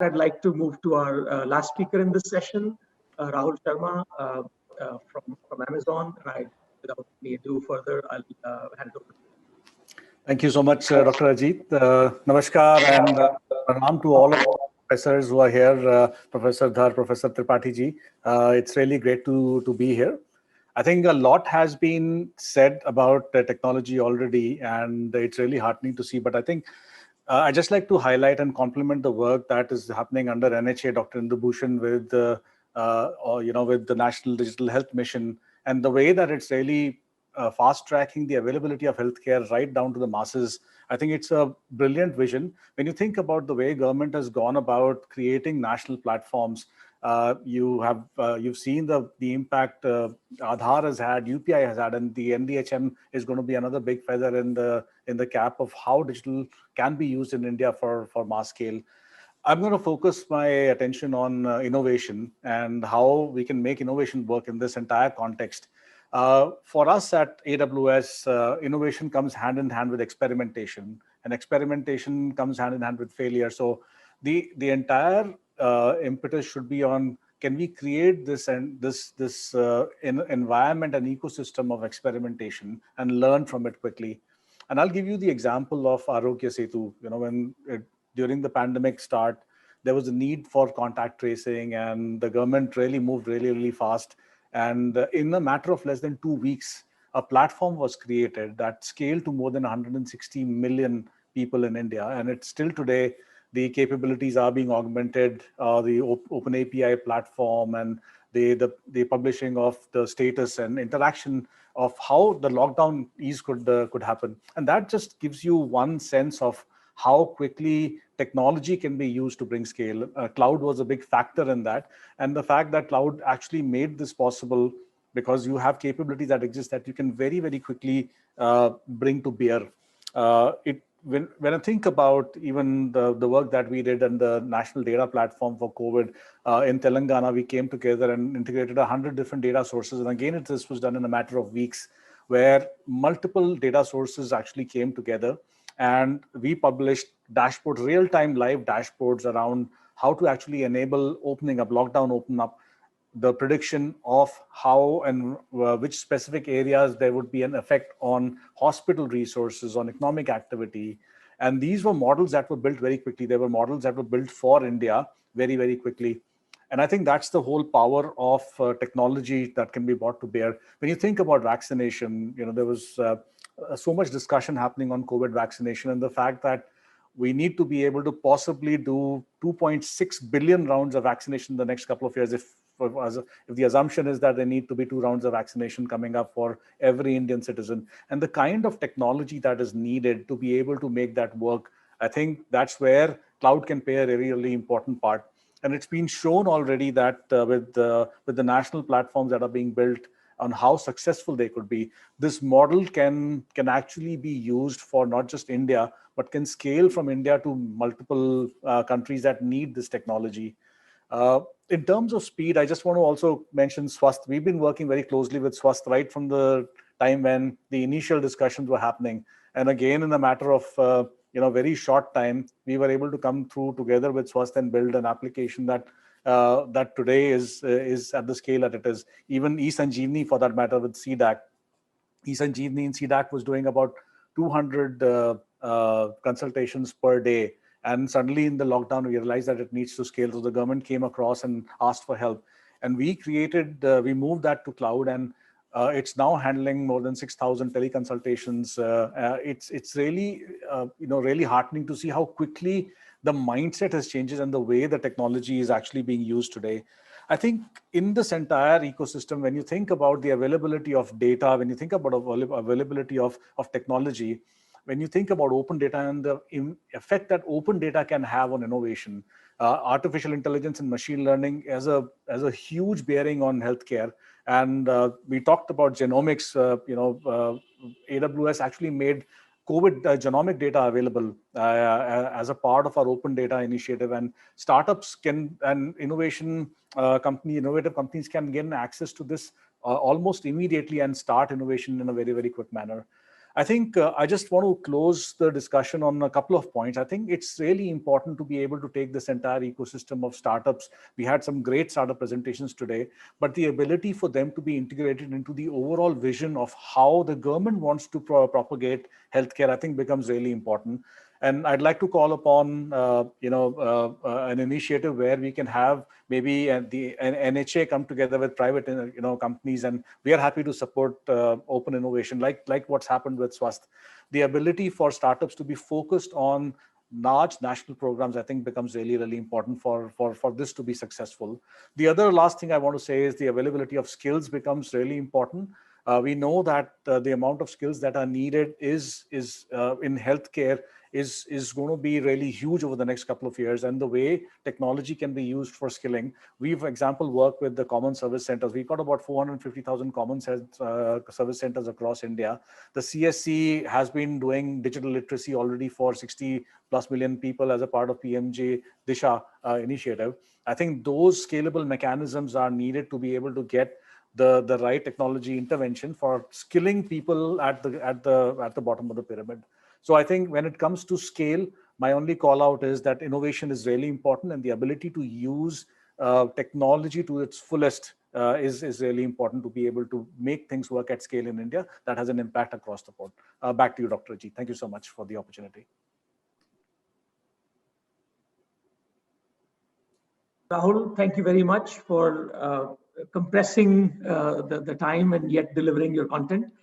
I'd like to move to our last speaker in this session, Rahul Sharma from Amazon. And without any ado further, I'll hand it over to Thank you so much, Dr. Ajit. Namaskar and pranam to all of the professors who are here, Professor Dhar, Professor Tripathi ji. It's really great to be here. I think a lot has been said about technology already, and it's really heartening to see. But I think I'd just like to highlight and complement the work that is happening under NHA, Dr. Indu Bhushan, with with the National Digital Health Mission, and the way that it's really fast tracking the availability of healthcare right down to the masses. I think it's a brilliant vision. When you think about the way government has gone about creating national platforms, you've seen the impact Aadhaar has had, UPI has had, and the NDHM is going to be another big feather in the cap of how digital can be used in India for mass scale. I'm going to focus my attention on innovation and how we can make innovation work in this entire context. For us at AWS, innovation comes hand in hand with experimentation, and experimentation comes hand in hand with failure. So the entire impetus should be on, can we create this and environment and ecosystem of experimentation and learn from it quickly. And I'll give you the example of Arogya Setu. During the pandemic start, there was a need for contact tracing, and the government really moved really fast. And in a matter of less than 2 weeks, a platform was created that scaled to more than 160 million people in India. And it's still today, the capabilities are being augmented, the Open API platform and the publishing of the status and interaction of how the lockdown ease could happen. And that just gives you one sense of how quickly technology can be used to bring scale. Cloud was a big factor in that. And the fact that cloud actually made this possible because you have capabilities that exist that you can very quickly bring to bear. When I think about even the work that we did on the national data platform for COVID in Telangana, we came together and integrated 100 different data sources. And again, this was done in a matter of weeks, where multiple data sources actually came together. And we published dashboards, real-time live dashboards around how to actually enable opening up, lockdown open up, the prediction of how and which specific areas there would be an effect on hospital resources, on economic activity. And these were models that were built very quickly. They were models that were built for India very quickly. And I think that's the whole power of technology that can be brought to bear. When you think about vaccination, there was so much discussion happening on COVID vaccination, and the fact that we need to be able to possibly do 2.6 billion rounds of vaccination in the next couple of years if the assumption is that there need to be 2 rounds of vaccination coming up for every Indian citizen. And the kind of technology that is needed to be able to make that work, I think that's where cloud can play a really important part. And it's been shown already that with the national platforms that are being built on how successful they could be, this model can actually be used for not just India, but can scale from India to multiple countries that need this technology. In terms of speed, I just want to also mention Swasth. We've been working very closely with Swasth right from the time when the initial discussions were happening. And again, in a matter of very short time, we were able to come through together with Swasth and build an application that today is at the scale that it is. Even eSanjeevani, for that matter, with CDAC. eSanjeevani in CDAC was doing about 200 consultations per day. And suddenly in the lockdown, we realized that it needs to scale. So the government came across and asked for help. And we moved that to cloud, and it's now handling more than 6,000 teleconsultations. It's really, really heartening to see how quickly the mindset has changed and the way the technology is actually being used today. I think in this entire ecosystem, when you think about the availability of data, when you think about availability of technology, when you think about open data and the effect that open data can have on innovation, artificial intelligence and machine learning has a huge bearing on healthcare. And we talked about genomics. AWS actually made COVID genomic data available as a part of our open data initiative, and startups and innovative companies can gain access to this almost immediately and start innovation in a very quick manner. I think I just want to close the discussion on a couple of points. I think it's really important to be able to take this entire ecosystem of startups. We had some great startup presentations today, but the ability for them to be integrated into the overall vision of how the government wants to propagate healthcare, I think becomes really important. And I'd like to call upon, an initiative where we can have maybe the NHA come together with private, companies, and we are happy to support open innovation, like what's happened with Swasth. The ability for startups to be focused on large national programs, I think, becomes really, really important for this to be successful. The other last thing I want to say is the availability of skills becomes really important. We know that the amount of skills that are needed is in healthcare is going to be really huge over the next couple of years, and the way technology can be used for skilling. We've, for example, worked with the common service centers. We've got about 450,000 common service centers across India. The CSC has been doing digital literacy already for 60 plus million people as a part of PMJ Disha initiative. I think those scalable mechanisms are needed to be able to get the right technology intervention for skilling people at the bottom of the pyramid. So I think when it comes to scale, my only call out is that innovation is really important, and the ability to use technology to its fullest is really important to be able to make things work at scale in India that has an impact across the board. Back to you, Dr. Ajit. Thank you so much for the opportunity. Rahul, thank you very much for compressing the time and yet delivering your content.